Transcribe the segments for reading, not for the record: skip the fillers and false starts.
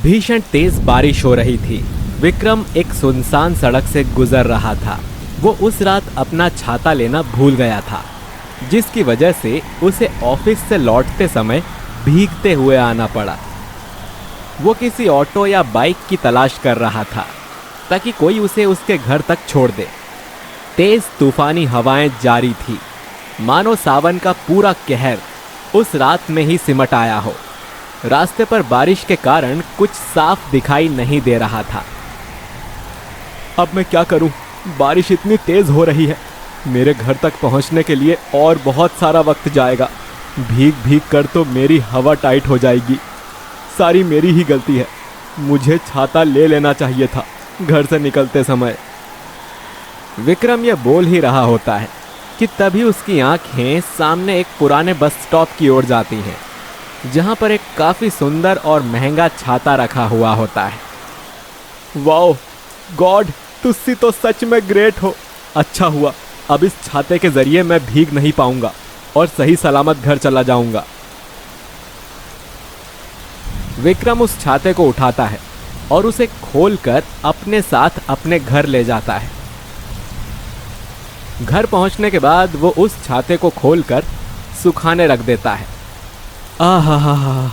भीषण तेज बारिश हो रही थी। विक्रम एक सुनसान सड़क से गुजर रहा था। वो उस रात अपना छाता लेना भूल गया था, जिसकी वजह से उसे ऑफिस से लौटते समय भीगते हुए आना पड़ा। वो किसी ऑटो या बाइक की तलाश कर रहा था ताकि कोई उसे उसके घर तक छोड़ दे। तेज तूफानी हवाएं जारी थी, मानो सावन का पूरा कहर उस रात में ही सिमट आया हो। रास्ते पर बारिश के कारण कुछ साफ दिखाई नहीं दे रहा था। अब मैं क्या करूं? बारिश इतनी तेज हो रही है। मेरे घर तक पहुंचने के लिए और बहुत सारा वक्त जाएगा। भीग भीग कर तो मेरी हवा टाइट हो जाएगी। सारी मेरी ही गलती है। मुझे छाता ले लेना चाहिए था घर से निकलते समय। विक्रम यह बोल ही रहा होता है कि तभी उसकी आंखें सामने एक पुराने बस स्टॉप की ओर जाती हैं, जहां पर एक काफी सुंदर और महंगा छाता रखा हुआ होता है। वाओ गॉड, तुस्सी तो सच में ग्रेट हो। अच्छा हुआ, अब इस छाते के जरिए मैं भीग नहीं पाऊंगा और सही सलामत घर चला जाऊंगा। विक्रम उस छाते को उठाता है और उसे खोलकर अपने साथ अपने घर ले जाता है। घर पहुंचने के बाद वो उस छाते को खोलकर सुखाने रख देता है। आहा,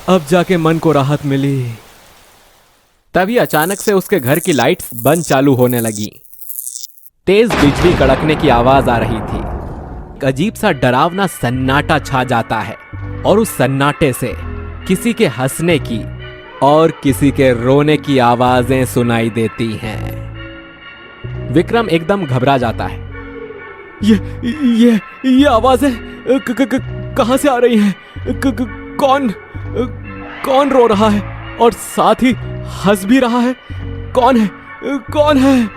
अब जाके मन को राहत मिली। तभी अचानक से उसके घर की लाइट्स बंद चालू होने लगी। तेज बिजली कड़कने की आवाज आ रही थी। एक अजीब सा डरावना सन्नाटा छा जाता है और उस सन्नाटे से किसी के हंसने की और किसी के रोने की आवाजें सुनाई देती हैं। विक्रम एकदम घबरा जाता है। ये आवाजें कहां से आ रही हैं? कौन रो रहा है और साथ ही हंस भी रहा है? कौन है?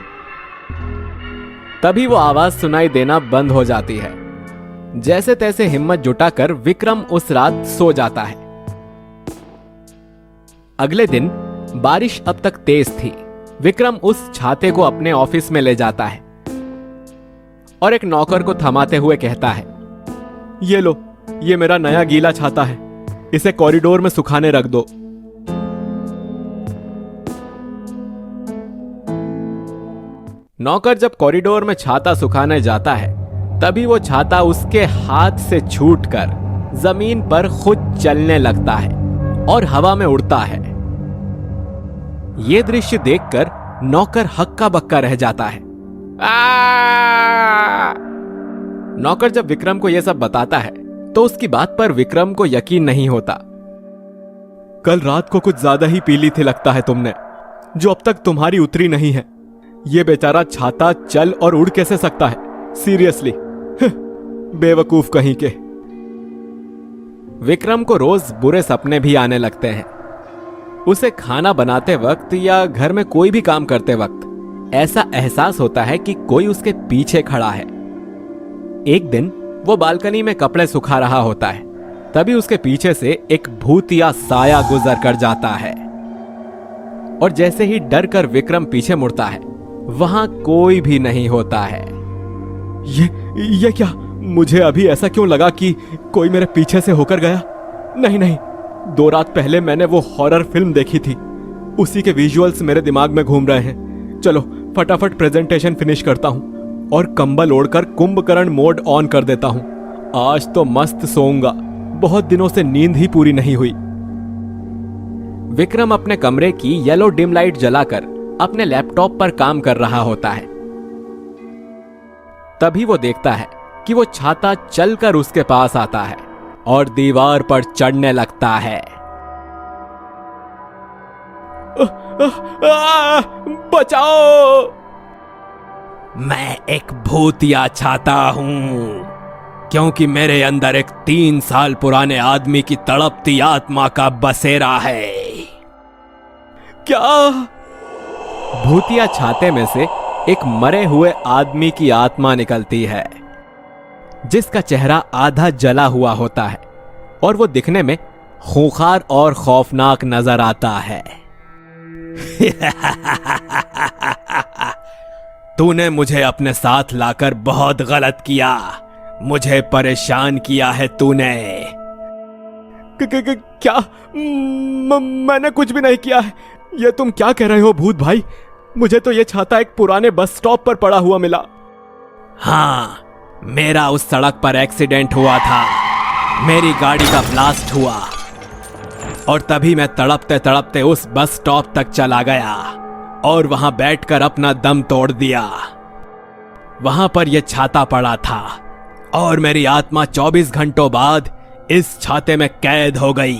तभी वो आवाज सुनाई देना बंद हो जाती है। जैसे तैसे हिम्मत जुटाकर विक्रम उस रात सो जाता है। अगले दिन बारिश अब तक तेज थी। विक्रम उस छाते को अपने ऑफिस में ले जाता है और एक नौकर को थमाते हुए कहता है, ये लो, ये मेरा नया गीला छाता है। इसे कॉरिडोर में सुखाने रख दो। नौकर जब कॉरिडोर में छाता सुखाने जाता है, तभी वो छाता उसके हाथ से छूटकर जमीन पर खुद चलने लगता है और हवा में उड़ता है। यह दृश्य देखकर नौकर हक्का बक्का रह जाता है। नौकर जब विक्रम को यह सब बताता है तो उसकी बात पर विक्रम को यकीन नहीं होता। कल रात को कुछ ज्यादा ही पी ली थी लगता है तुमने, जो अब तक तुम्हारी उतरी नहीं है। ये बेचारा छाता चल और उड़ कैसे सकता है? सीरियसली, बेवकूफ कहीं के। विक्रम को रोज बुरे सपने भी आने लगते हैं। उसे खाना बनाते वक्त या घर में कोई भी काम करते वक्त ऐसा एहसास होता है कि कोई उसके पीछे खड़ा है। एक दिन वो बालकनी में कपड़े सुखा रहा होता है, तभी उसके पीछे से एक भूतिया साया गुजर कर जाता है और जैसे ही डर कर विक्रम पीछे मुड़ता है, वहां कोई भी नहीं होता है। ये क्या? मुझे अभी ऐसा क्यों लगा कि कोई मेरे पीछे से होकर गया? नहीं, 2 रात पहले मैंने वो हॉरर फिल्म देखी थी, उसी के विजुअल्स मेरे दिमाग में घूम रहे हैं। चलो फटाफट प्रेजेंटेशन फिनिश करता हूं और कंबल ओढ़कर कुंभकर्ण मोड ऑन कर देता हूं। आज तो मस्त सोऊंगा, बहुत दिनों से नींद ही पूरी नहीं हुई। विक्रम अपने कमरे की येलो डिम लाइट जलाकर अपने लैपटॉप पर काम कर रहा होता है। तभी वो देखता है कि वो छाता चलकर उसके पास आता है और दीवार पर चढ़ने लगता है। बचाओ! मैं एक भूतिया छाता हूं, क्योंकि मेरे अंदर एक 3 साल पुराने आदमी की तड़पती आत्मा का बसेरा है। क्या? भूतिया छाते में से एक मरे हुए आदमी की आत्मा निकलती है, जिसका चेहरा आधा जला हुआ होता है और वो दिखने में खूंखार और खौफनाक नजर आता है। तूने मुझे अपने साथ लाकर बहुत गलत किया, मुझे परेशान किया है तूने। क्या? मैंने कुछ भी नहीं किया है। ये तुम क्या कह रहे हो भूत भाई? मुझे तो ये छाता एक पुराने बस स्टॉप पर पड़ा हुआ मिला। हाँ, मेरा उस सड़क पर एक्सीडेंट हुआ था। मेरी गाड़ी का ब्लास्ट हुआ और तभी मैं तड़पते तड़पते उस बस स्टॉप तक चला गया और वहां बैठकर अपना दम तोड़ दिया। वहां पर यह छाता पड़ा था और मेरी आत्मा 24 घंटों बाद इस छाते में कैद हो गई।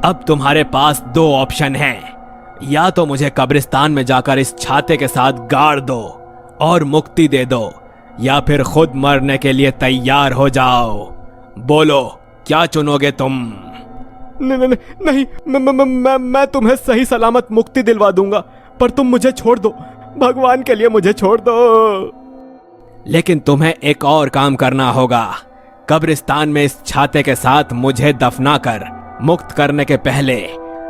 अब तुम्हारे पास दो ऑप्शन हैं, या तो मुझे कब्रिस्तान में जाकर इस छाते के साथ गाड़ दो और मुक्ति दे दो, या फिर खुद मरने के लिए तैयार हो जाओ। बोलो, क्या चुनोगे तुम? नहीं, मैं तुम्हें सही सलामत मुक्ति दिलवा दूंगा, पर तुम मुझे छोड़ दो। भगवान के लिए मुझे छोड़ दो। लेकिन तुम्हें एक और काम करना होगा। कब्रिस्तान में इस छाते के साथ मुझे दफना कर मुक्त करने के पहले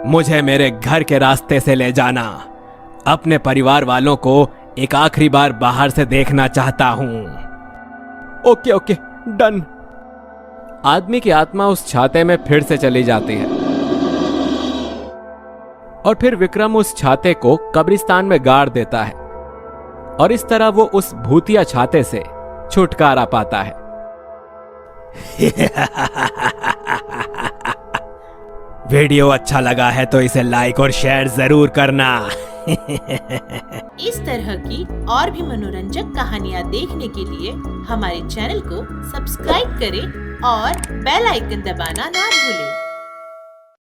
मुझे मेरे घर के रास्ते से ले जाना। अपने परिवार वालों को एक आखिरी बार बाहर से देखना चाहता हूं। Okay, done. आदमी की आत्मा उस छाते में फिर से चली जाती है और फिर विक्रम उस छाते को कब्रिस्तान में गाड़ देता है और इस तरह वो उस भूतिया छाते से छुटकारा पाता है। वीडियो अच्छा लगा है तो इसे लाइक और शेयर जरूर करना। इस तरह की और भी मनोरंजक कहानियाँ देखने के लिए हमारे चैनल को सब्सक्राइब करें और बेल आइकन दबाना ना भूलें।